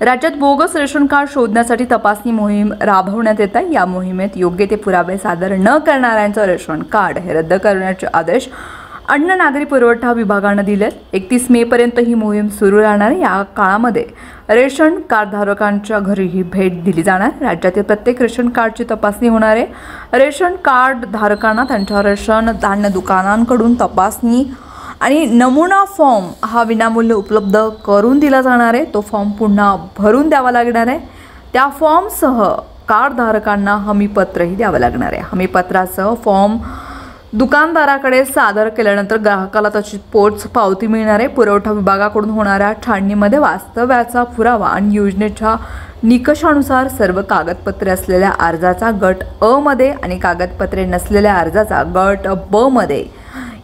राज्यात bogus ration card शोधण्यासाठी तपासणी मोहीम राबवण्यात येत आहे। या मोहिमेत योग्य ते पुरावे सादर न करणाऱ्यांचं रेशन कार्ड हे रद्द करण्याचे आदेश अन्न नागरी पुरवठा विभागाने दिलेत। 31 मे पर्यंत ही मोहीम सुरू राहणार। या काळामध्ये रेशन कार्ड धारकांच्या घरीही भेट दिली जाणार। राज्यातील प्रत्येक रेशन कार्डची तपासणी होणार आहे। रेशन कार्ड धारकांना त्यांच्या रेशन धान्य दुकानांकडून तपासणी आणि नमुना फॉर्म हा विनामूल्य उपलब्ध करून दिला जाणार आहे। तो फॉर्म पुन्हा भरून द्यावा लागणार आहे। त्या फॉर्मसह कार्ड धारकांना हमीपत्रही द्यावं लागणार आहे। हमीपत्रासह फॉर्म दुकानदाराकडे सादर केल्यानंतर ग्राहकाला त्याची पोच पावती मिळणार आहे। पुरवठा विभागाकडून होणाऱ्या छाननीमध्ये वास्तव्याचा पुरावा आणि योजनेच्या निकषानुसार सर्व कागदपत्रे असलेल्या अर्जाचा गट अ मध्ये आणि कागदपत्रे नसलेल्या अर्जाचा गट ब मध्ये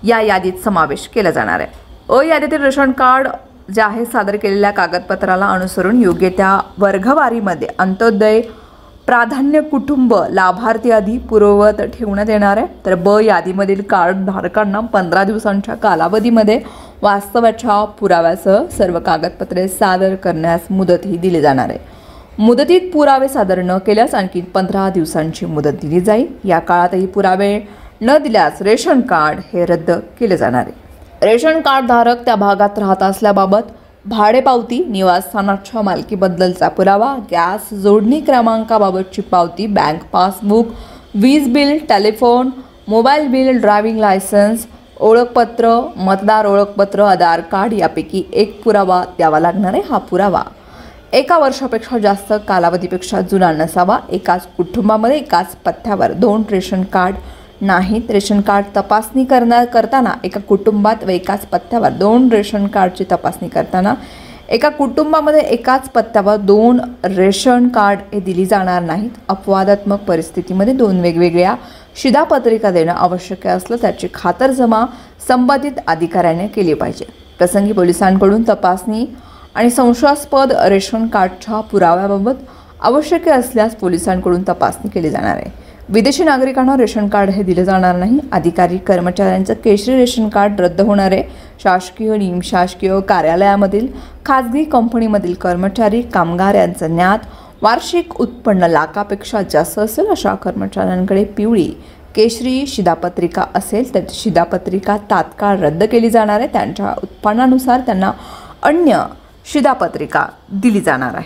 या यादीत समावेश केला जाणार आहे। अ यादीतील रेशन कार्ड जे आहे सादर केलेल्या कागदपत्राला अनुसरून योग्य त्या वर्गवारीमध्ये अंत्योदय प्राधान्य कुटुंब लाभार्थी आधी पुरवत ठेवण्यात येणार आहे। तर ब यादीमधील कार्ड धारकांना 15 दिवसांच्या कालावधीमध्ये वास्तव्याच्या पुराव्यासह सर्व कागदपत्रे सादर करण्यास मुदतही दिली जाणार आहे। मुदतीत पुरावे सादर न केल्यास आणखी 15 दिवसांची मुदत दिली जाईल। या काळातही पुरावे न दिल्यास रेशन कार्ड हे रद्द केले जाणार आहे। रेशन कार्ड धारक त्या भागात राहत असल्याबाबत भाडे पावती, निवासस्थानाच्या मालकीबद्दलचा पुरावा, गॅस जोडणी क्रमांकाबाबतची पावती, बँक पासबुक, वीज bill, telephone, mobile bill, driving licence, ओळखपत्र, मतदार ओळखपत्र, आधार कार्ड यापैकी एक पुरावा द्यावा लागणार आहे। हा पुरावा 1 वर्षापेक्षा जास्त कालावधीपेक्षा जुना नसावा। एकाच कुटुंबामध्ये एकाच पत्त्यावर 2 रेशन कार्ड नाहीत। रेशन कार्ड तपासणी करताना एका कुटुंबात व एकाच पत्त्यावर 2 रेशन कार्डची तपासणी करताना एका कुटुंबामध्ये एकाच पत्त्यावर 2 रेशन कार्ड हे दिली जाणार नाहीत। अपवादात्मक परिस्थितीमध्ये 2 वेगवेगळ्या शिधापत्रिका देणं आवश्यक असलं त्याची खातरजमा संबंधित अधिकाऱ्याने केली पाहिजे। प्रसंगी पोलिसांकडून तपासणी आणि संशयास्पद रेशन कार्डच्या पुराव्याबाबत आवश्यक असल्यास पोलिसांकडून तपासणी केली जाणार आहे। विदेशी नागरिकांना रेशन कार्ड हे दिले जाणार नाही। अधिकारी कर्मचाऱ्यांचं केशरी रेशन कार्ड रद्द होणार आहे। शासकीय निमशासकीय कार्यालयामधील खाजगी कंपनीमधील कर्मचारी कामगार यांचं ज्ञात वार्षिक उत्पन्न लाखापेक्षा जास्त असेल अशा कर्मचाऱ्यांकडे पिवळी केशरी शिधापत्रिका असेल तर शिधापत्रिका तात्काळ रद्द केली जाणार आहे। त्यांच्या उत्पन्नानुसार त्यांना अन्य शिधापत्रिका दिली जाणार आहे।